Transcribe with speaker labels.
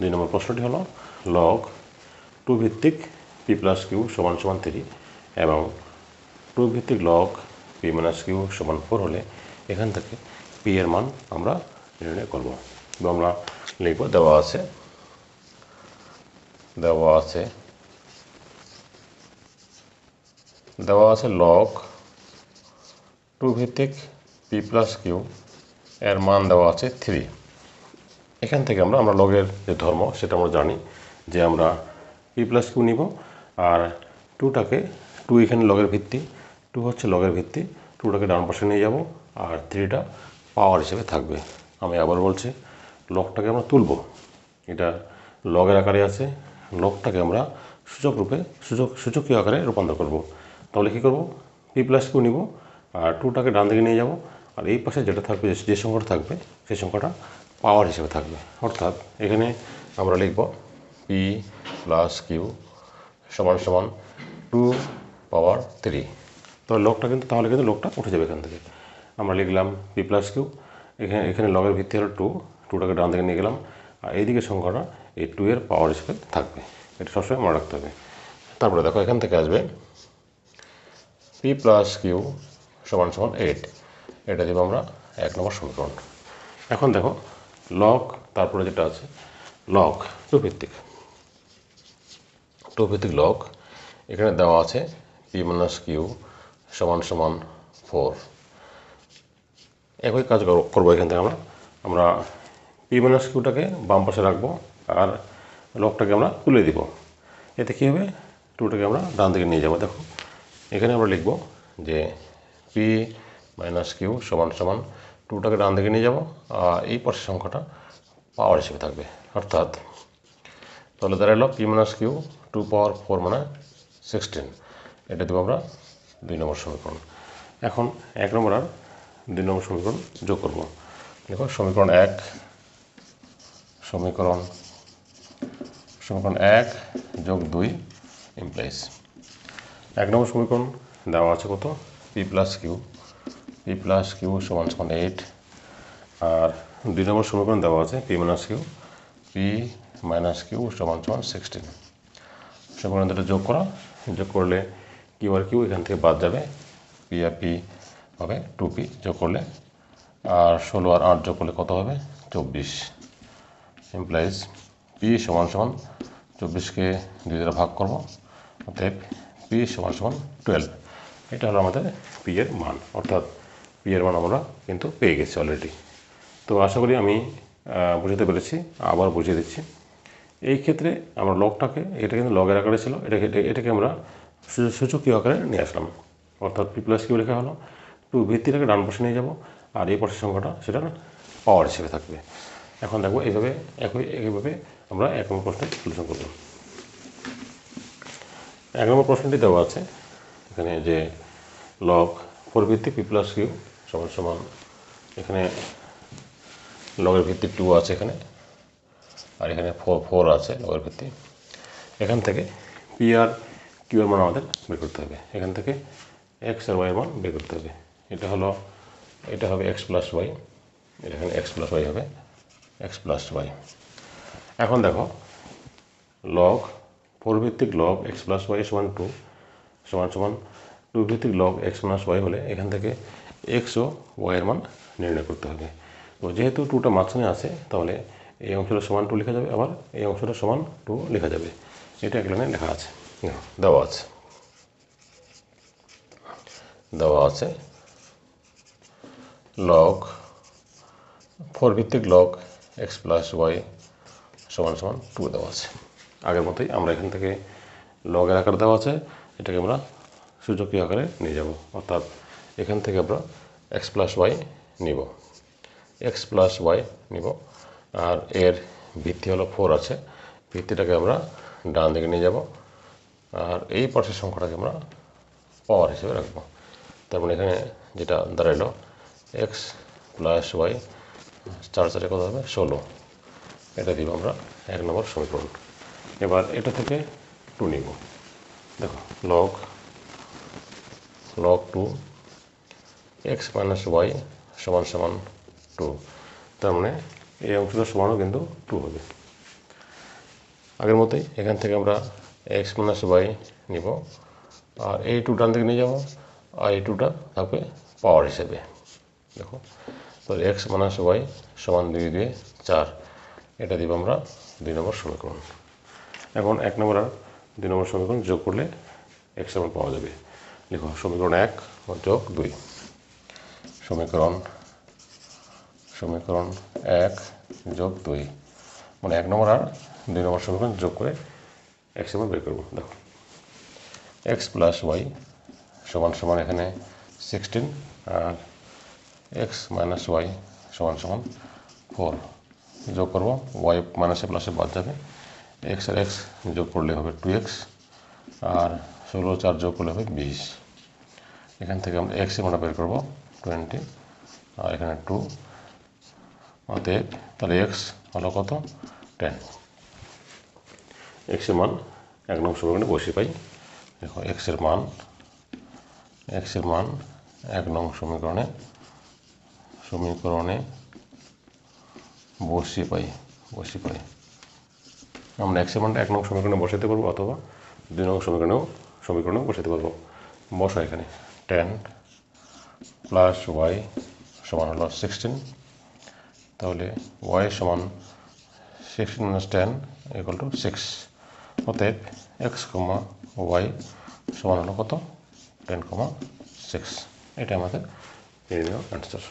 Speaker 1: 2 নম্বর প্রশ্নটি হলো লগ 2 ভিত্তিক পি প্লাস কিউ সমান সমান 3 এবং 2 ভিত্তিক লগ পি মাইনাস কিউ সমান 4 হলে এখান থেকে পি এর মান আমরা নির্ণয় করব। আমরা লিখব দেওয়া আছে লগ 2 ভিত্তিক পি প্লাস কিউ এর মান দেওয়া আছে 3। এখান থেকে আমরা লগের যে ধর্ম সেটা আমরা জানি যে আমরা পি প্লাস কিউ নিব আর 2টাকে 2 এখানে লগের ভিত্তি, 2 হচ্ছে লগের ভিত্তি, 2টাকে ডান পাশে নিয়ে যাব আর 3টা পাওয়ার হিসেবে থাকবে। আমি আবার বলছি লগটাকে আমরা তুলব, এটা লগের আকারে আছে, লগটাকে আমরা সূচকীয় আকারে রূপান্তর করব। তাহলে কী করব, পি প্লাস কিউ নিব আর 2টাকে ডান দিকে নিয়ে যাব আর এই পাশে যেটা থাকবে, যে সংখ্যাটা থাকবে সেই সংখ্যাটা পাওয়ার হিসেবে থাকবে। অর্থাৎ এখানে আমরা লিখব পি প্লাস কিউ সমান সমান 2 পাওয়ার 3। তাহলে কিন্তু লগটা উঠে যাবে এখান থেকে। আমরা লিখলাম পি প্লাস কিউ, এখানে লগের ভিত্তি হলো 2টাকে ডান দিকে নিয়ে গেলাম আর এইদিকে সংখ্যাটা এই 2 এর পাওয়ার হিসেবে থাকবে। এটা সবসময় মনে রাখতে হবে। তারপরে দেখো এখান থেকে আসবে পি প্লাস কিউ সমান সমান 8, এটা দেবো আমরা 1 নম্বর সমীকরণ। এখন দেখো লগ, তারপরে যেটা আছে লগ 2 ভিত্তিক লগ, এখানে দেওয়া আছে পি মাইনাস কিউ সমান সমান 4। একই কাজ করবো এখান থেকে আমরা পি মাইনাস কিউটাকে বাম পাশে রাখবো আর লগটাকে আমরা তুলে দিব। এতে কী হবে, 2টাকে আমরা ডান দিকে নিয়ে যাবো। দেখো এখানে আমরা লিখব যে পি মাইনাস কিউ সমান সমান 2টাকে ডান দিকে নিয়ে যাব আর এই পাশের সংখ্যাটা পাওয়ার হিসেবে থাকবে। অর্থাৎ তাহলে দাঁড়ালো পি মাইনাস কিউ 2 পাওয়ার 4 মানে 16, এটা দেবো আমরা 2 নম্বর সমীকরণ। এখন 1 নম্বর আর 2 নম্বর সমীকরণ যোগ করব। দেখো সমীকরণ 1 যোগ 2 ইমপ্লাইজ 1 নম্বর সমীকরণ দেওয়া আছে কত, পি প্লাস কিউ সমান সমান 8 আর 2 নম্বর সমীকরণ দেওয়া আছে পি মাইনাস কিউ সমান সমান 16। সমীকরণ দুটো যোগ করলে কিউ আর কিউ এখান থেকে বাদ যাবে, পি আর পি হবে 2p যোগ করলে, আর 16 আর 8 যোগ করলে কত হবে 24 ইমপ্লাইজ পি সমান সমান 24কে 2 দ্বারা ভাগ করব, অতএব পি সমান সমান 12। এটা হলো আমাদের পি এর মান, অর্থাৎ পি এর মান আমরা কিন্তু পেয়ে গেছি অলরেডি। তো আশা করি আমি বুঝাতে পেরেছি, আবার বুঝিয়ে দিচ্ছি। এই ক্ষেত্রে আমরা লগটাকে, এটা কিন্তু লগের আকারে ছিল, এটাকে আমরা সূচকীয় আকারে নিয়ে আসলাম। অর্থাৎ পি প্লাস কিউ লেখা হলো, 2 ভিত্তিটাকে ডান পাশে নিয়ে যাব আর এই পাশের সংখ্যাটা সেটা পাওয়ার হিসেবে থাকবে। এখন দেখো এইভাবে আমরা 1 নম্বর প্রশ্নের সলিউশন করব। 1 নম্বর প্রশ্নটি দেওয়া আছে এখানে যে লগ 4 ভিত্তিক পি প্লাস কিউ সমান সমান, এখানে লগের ভিত্তি 2 আছে এখানে আর এখানে 4 আছে লগের ভিত্তি। এখান থেকে পি আর কিউ এর মান আমাদের বের করতে হবে। এখান থেকে এক্স আর ওয়াই এর মান বের করতে হবে। এটা হবে এক্স প্লাস ওয়াই, এখানে এক্স প্লাস ওয়াই হবে এক্স প্লাস ওয়াই। এখন দেখো লগ 4 ভিত্তিক লগ এক্স প্লাস ওয়াই সমান 2 সমান 2 ভিত্তিক লগ এক্স মাইনাস ওয়াই হলে এখান থেকে এক্স ও ওয়াই এর মান নির্ণয় করতে হবে। তো যেহেতু 2টা মাঝখানে আছে তাহলে এই অংশটা সমান 2 লেখা যাবে, আবার এই অংশটা সমান 2 লেখা যাবে। এটা এক লাইনে লেখা আছে, দেওয়া আছে লগ 4 ভিত্তিক লগ এক্স প্লাস ওয়াই সমান 2 দেওয়া আছে। আগের মতোই আমরা এখান থেকে লগের আকার দেওয়া আছে, এটাকে আমরা সূচকীয় আকারে নিয়ে যাব। অর্থাৎ এখান থেকে আমরা এক্স প্লাস ওয়াই নিব আর এর ভিত্তি হলো 4 আছে, ভিত্তিটাকে আমরা ডান দিকে নিয়ে যাব আর এই পাশের সংখ্যাটাকে আমরা পাওয়ার হিসেবে রাখবো। তারপরে এখানে যেটা দাঁড়াইলো এক্স প্লাস ওয়াই 4 4 কত হবে 16, এটা দিব আমরা 1 নম্বর সমীকরণ। এবার এটা থেকে 2 নিব। দেখো লগ 2 এক্স মাইনাস ওয়াই সমান 2, তার মানে এই অংশটা সমানও কিন্তু 2 হবে। আগের মতোই এখান থেকে আমরা এক্স মাইনাস ওয়াই নিব, আর এই টু ডান দিকে নিয়ে যাব, আর এই টুটা থাকবে পাওয়ার হিসেবে। দেখো, তো এক্স মাইনাস ওয়াই সমান 2 2 4, এটা দিব আমরা 2 নম্বর সমীকরণ। এখন 1 নম্বর আর 2 নম্বর সমীকরণ যোগ করলে এক্স মান পাওয়া যাবে। লিখো সমীকরণ 1 যোগ 2, সমীকরণ 1 যোগ 2, মানে 1 নম্বর আর 2 নম্বর সমীকরণ যোগ করে এক্স মান বের করবো। দেখো এক্স প্লাস ওয়াই সমান সমান এখানে 16, আর এক্স মাইনাস ওয়াই সমান সমান 4, যোগ করবো, ওয়াই মাইনাসে প্লাসে বাদ যাবে, এক্স আর এক্স যোগ করলে হবে 2x, আর 16 4 যোগ করলে হবে 20। এখান থেকে আমরা এক্স এর মানটা বের করবো 20, আর এখানে 2, অতএব তাহলে এক্স হলো কত 10। এক্স এর মান 1 নম্বর সমীকরণে বসিয়ে পাই। দেখো এক্স এর মান 1 নম্বর সমীকরণে বসিয়ে পাই। আমরা এক্স এর মানটা 1 নম্বর সমীকরণে বসাতে পারবো, অথবা 2 নম্বর সমীকরণেও বসাতে পারবো। বসা এখানে 10 প্লাস ওয়াই সমান হলো 16, তাহলে ওয়াই সমান 16 minus 10 equal to 6, অতএব এক্স কমা ওয়াই সমান হলো কত 10,6। এটা আমাদের নির্ণয় অ্যান্সার।